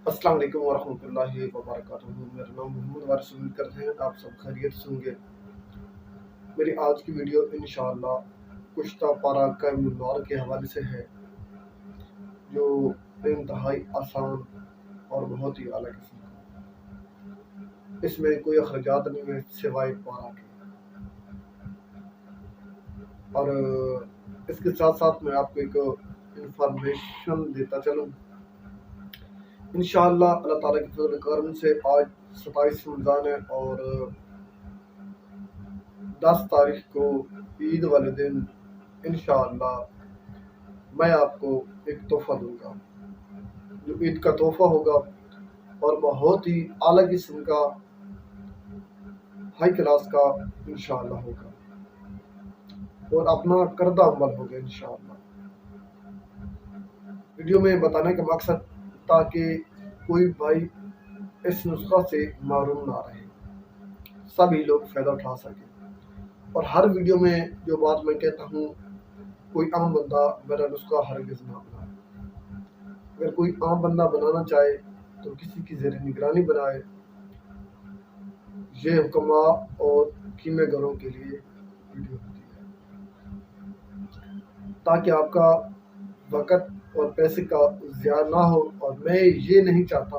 अस्सलाम वालेकुम वरहमतुल्लाहि वबरकातुहू। मेरा नाम मोहम्मद वारिस। उम्मीद करते हैं आप सब खैरियत से होंगे। मेरी आज की वीडियो इंशाअल्लाह कुश्ता पारा कैमुनार के हवाले से है, जो इंतहाई आसान और बहुत ही आला किस्म का। इसमें कोई अखराजात नहीं है सिवाय पारा के। और इसके साथ साथ मैं आपको एक इंफॉर्मेशन देता चलूँ। इंशाअल्लाह अल्लाह ताला के फज़ल करम से आज 27 रमज़ान है और 10 तारीख को ईद वाले दिन इंशाअल्लाह मैं आपको एक तोहफ़ा दूंगा, जो ईद का तोहफ़ा होगा और बहुत ही आला किस्म का, हाई क्लास का इंशाअल्लाह होगा और अपना करदा अमल होगा इंशाअल्लाह। वीडियो में बताने का मकसद ताकि कोई भाई इस नुस्खा से महरूम ना रहे, सभी लोग फ़ायदा उठा सकें। और हर वीडियो में जो बात मैं कहता हूँ, कोई आम बंदा मेरा नुस्खा हरगिज़ ना बनाए। अगर कोई आम बंदा बनाना चाहे तो किसी की ज़ेर निगरानी बनाए। ये हुक्मा और कीमेगरों के लिए वीडियो होती है, ताकि आपका वक़्त और पैसे का ज़िया ना हो। और मैं ये नहीं चाहता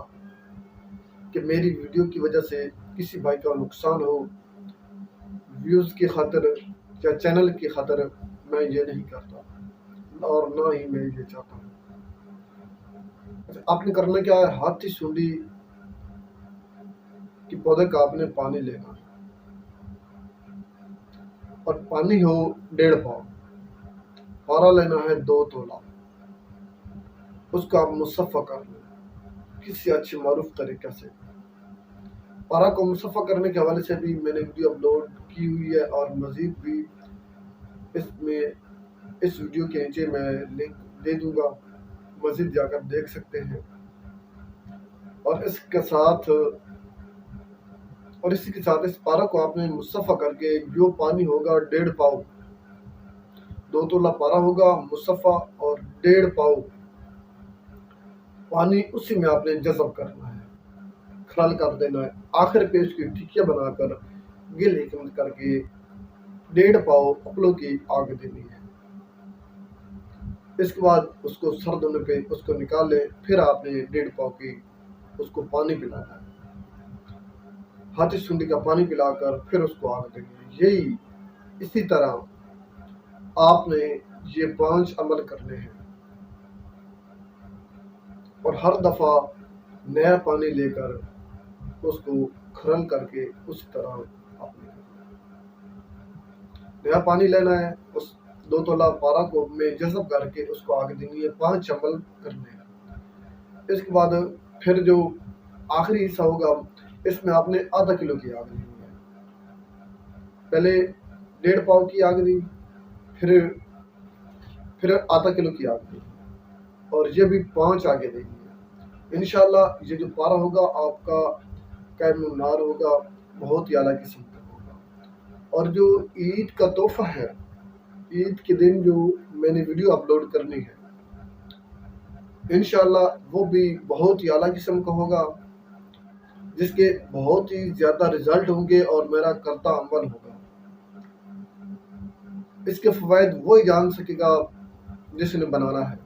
कि मेरी वीडियो की वजह से किसी भाई का नुकसान हो। व्यूज़ की खातिर या चैनल की खातिर मैं ये नहीं करता और ना ही मैं ये चाहता हूँ। आपने करना क्या है, हाथी सूंडी के पौधे का आपने पानी लेना है और पानी हो 1.5 पाव। पारा लेना है 2 तोला। उसको आप मुसफ़्फ़ा कर लें किसी अच्छे मारूफ तरीके से। पारा को मुसफ़्फ़ा करने के हवाले से भी मैंने वीडियो अपलोड की हुई है और मज़ीद भी इसमें इस वीडियो के नीचे मैं लिंक दे दूंगा, मज़ीद जाकर देख सकते हैं। और इसी के साथ इस पारा को आपने मुसफ़्फ़ा करके जो पानी होगा 1.5 पाव, 2 तोला पारा होगा मुसफ़्फ़ा और 1.5 पाव पानी उसी में आपने जज़ब करना है, खल कर देना है। आखिर पे उसकी टिकिया बनाकर गिल हिकमत करके 1.5 पाव अपलों की आग देनी है। इसके बाद उसको सर्द होने पे उसको निकाल लें। फिर आपने 1.5 पाव की उसको पानी पिलाना है, हाथी सूंडी का पानी पिलाकर फिर उसको आग देनी है। यही इसी तरह आपने ये 5 अमल करने हैं और हर दफ़ा नया पानी लेकर उसको खरल करके उस तरह आपने नया पानी लेना है। उस 2 तोला पारा को में जज़ब करके उसको आग देनी है। 5 अमल करने हैं। इसके बाद फिर जो आखिरी हिस्सा होगा, इसमें आपने आधा किलो की आग देनी है। पहले 1.5 पाव की आग दी, फिर आधा किलो की आग दी और ये भी 5 आगे देनी है। इंशाअल्लाह ये जो पारा होगा आपका कैमुनार होगा, बहुत ही आला किस्म का होगा। और जो ईद का तोहफ़ा है, ईद के दिन जो मैंने वीडियो अपलोड करनी है, इंशाअल्लाह वो भी बहुत ही आला किस्म का होगा, जिसके बहुत ही ज़्यादा रिज़ल्ट होंगे और मेरा करता अमल होगा। इसके फ़वाइद वो ही जान सकेगा जिसने बनाना है।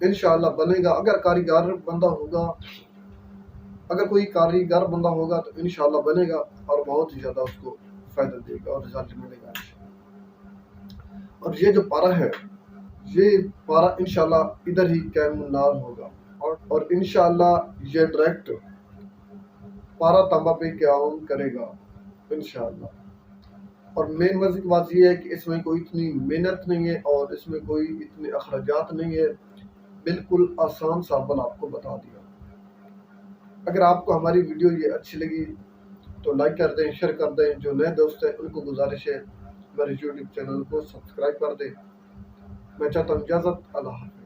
इंशाअल्लाह बनेगा। अगर कोई कारीगर बंदा होगा तो इंशाअल्लाह बनेगा और बहुत ही ज़्यादा उसको फ़ायदा देगा और रिज़ल्ट मिलेगा इंशाअल्लाह। और ये जो पारा है, ये पारा इंशाअल्लाह इधर ही कैमुनार होगा और इंशाअल्लाह ये डायरेक्ट पारा तांबा पे काम करेगा इंशाअल्लाह। और मेन मज़े की बात यह है कि इसमें कोई इतनी मेहनत नहीं है और इसमें कोई इतने अखराजात नहीं है। बिल्कुल आसान सा अमल आपको बता दिया। अगर आपको हमारी वीडियो ये अच्छी लगी तो लाइक कर दें, शेयर कर दें। जो नए दोस्त हैं उनको गुजारिश है मेरे यूट्यूब चैनल को सब्सक्राइब कर दें। मैं चाहता हूँ इजाज़त। अल्लाह हाफ़िज़।